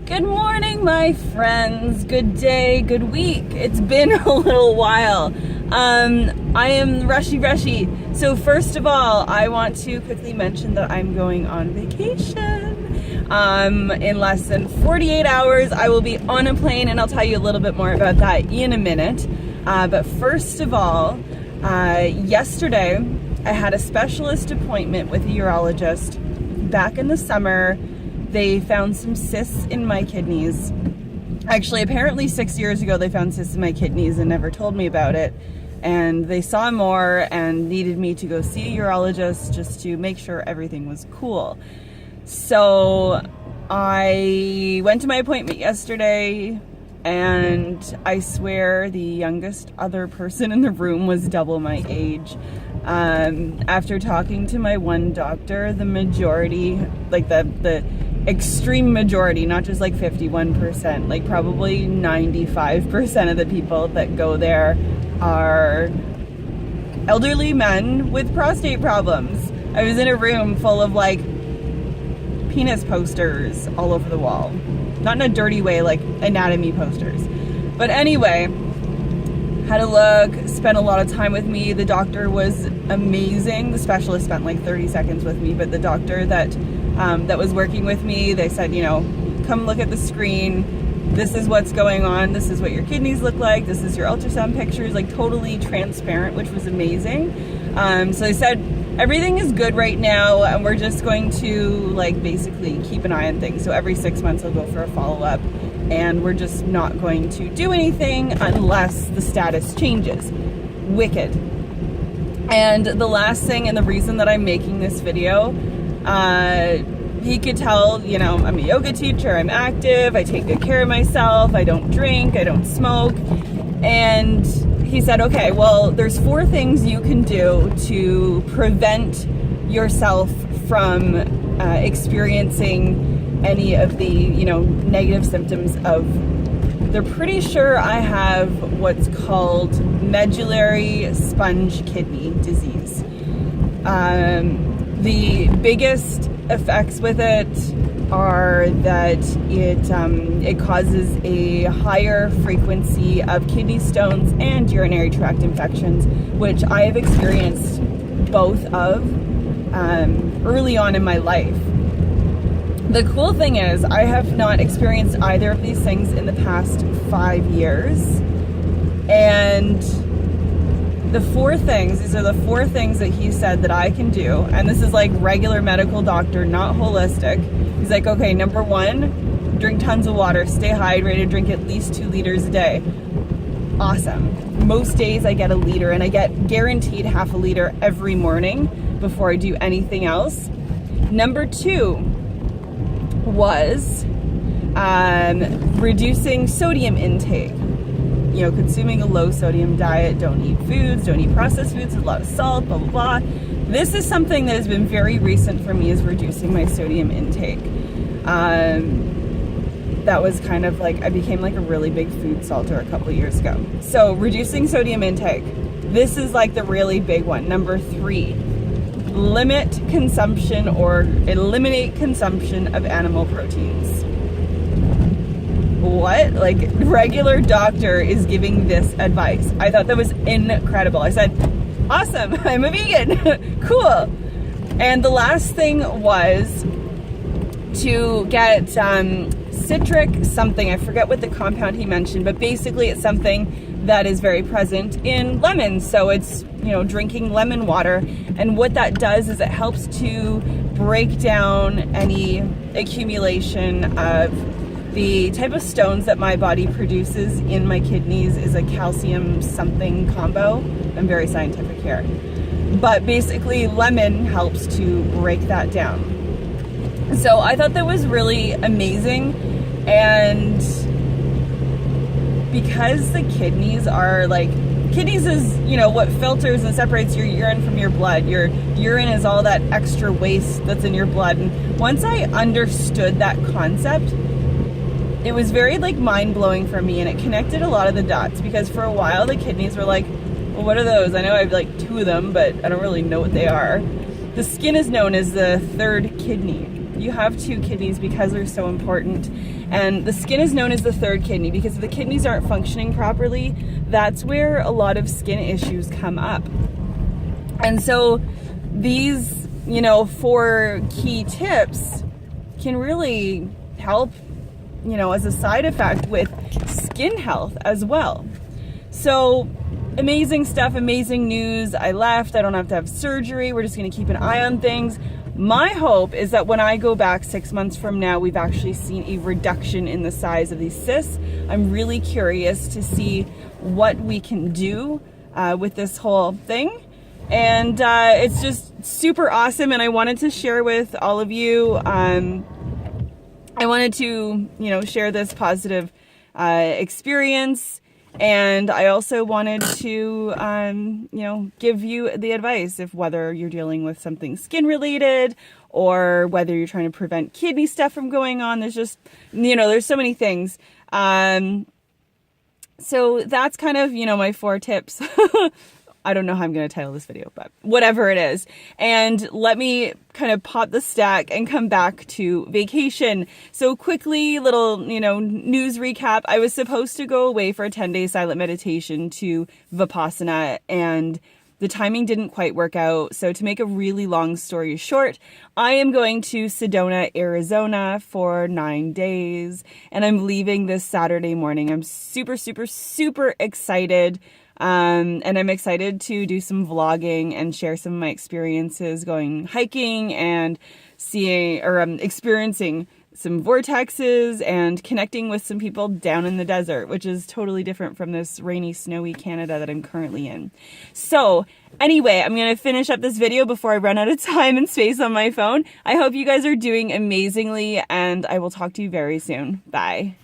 Good morning, my friends. Good day, good week. It's been a little while. I am rushy. So first of all, I want to quickly mention that I'm going on vacation. In less than 48 hours, I will be on a plane, and I'll tell you a little bit more about that in a minute. But first of all, yesterday, I had a specialist appointment with a urologist. Back in the summer, they found some cysts in my kidneys. Actually, apparently 6 years ago, they found cysts in my kidneys and never told me about it. And they saw more and needed me to go see a urologist just to make sure everything was cool. So I went to my appointment yesterday, and I swear the youngest other person in the room was double my age. After talking to my one doctor, the majority, like the extreme majority, not just like 51%, like probably 95% of the people that go there are elderly men with prostate problems. I was in a room full of like penis posters all over the wall. Not in a dirty way, like anatomy posters. But anyway, had a look, spent a lot of time with me. The doctor was amazing. The specialist spent like 30 seconds with me, but the doctor that was working with me, they said, you know, come look at the screen. This is what's going on. This is what your kidneys look like. This is your ultrasound pictures, like totally transparent, which was amazing. So they said, everything is good right now, and we're just going to like basically keep an eye on things. So every 6 months I'll go for a follow-up, and we're just not going to do anything unless the status changes. Wicked. And the last thing, and the reason that I'm making this video, he could tell, you know, I'm a yoga teacher, I'm active, I take good care of myself, I don't drink, I don't smoke. And he said, okay, well, there's 4 things you can do to prevent yourself from experiencing any of the, you know, negative symptoms of, they're pretty sure I have what's called medullary sponge kidney disease. The biggest effects with it are that it causes a higher frequency of kidney stones and urinary tract infections, which I have experienced both of early on in my life. The cool thing is I have not experienced either of these things in the past 5 years. And the 4 things, these are the 4 things that he said that I can do. And this is like regular medical doctor, not holistic. He's like, okay, number 1, drink tons of water, stay hydrated, drink at least 2 liters a day. Awesome. Most days I get a liter, and I get guaranteed half a liter every morning before I do anything else. Number 2 was reducing sodium intake. You know, consuming a low sodium diet, don't eat foods, don't eat processed foods, a lot of salt, blah, blah, blah. This is something that has been very recent for me, is reducing my sodium intake. That was kind of like, I became like a really big food salter a couple of years ago. So reducing sodium intake, this is like the really big one. Number 3, limit consumption or eliminate consumption of animal proteins. What? Like, regular doctor is giving this advice. I thought that was incredible. I said, awesome, I'm a vegan. Cool. And the last thing was to get citric something. I forget what the compound he mentioned, but basically it's something that is very present in lemons. So it's, you know, drinking lemon water. And what that does is it helps to break down any accumulation of the type of stones that my body produces in my kidneys. Is a calcium something combo. I'm very scientific here. But basically lemon helps to break that down. So I thought that was really amazing. And because the kidneys are like, kidneys is, you know, what filters and separates your urine from your blood. Your urine is all that extra waste that's in your blood. And once I understood that concept, it was very like mind-blowing for me, and it connected a lot of the dots, because for a while the kidneys were like, well, what are those? I know I have like 2 of them, but I don't really know what they are. The skin is known as the 3rd kidney. You have 2 kidneys because they're so important. And the skin is known as the third kidney because if the kidneys aren't functioning properly, that's where a lot of skin issues come up. And so these, 4 key tips can really help, as a side effect with skin health as well. So amazing stuff, amazing news. I left. I don't have to have surgery. We're just going to keep an eye on things. My hope is that when I go back 6 months from now, we've actually seen a reduction in the size of these cysts. I'm really curious to see what we can do with this whole thing. And it's just super awesome. And I wanted to share with all of you. I wanted to, share this positive experience. And I also wanted to, give you the advice if whether you're dealing with something skin related or whether you're trying to prevent kidney stuff from going on. There's just, there's so many things. So that's kind of, my 4 tips. I don't know how I'm going to title this video, but whatever it is. And let me kind of pop the stack and come back to vacation. So quickly, little, news recap. I was supposed to go away for a 10-day silent meditation to Vipassana, and the timing didn't quite work out. So to make a really long story short, I am going to Sedona, Arizona for 9 days, and I'm leaving this Saturday morning. I'm super, super, super excited. And I'm excited to do some vlogging and share some of my experiences going hiking and seeing or experiencing some vortexes and connecting with some people down in the desert, which is totally different from this rainy, snowy Canada that I'm currently in. So anyway, I'm going to finish up this video before I run out of time and space on my phone. I hope you guys are doing amazingly, and I will talk to you very soon. Bye.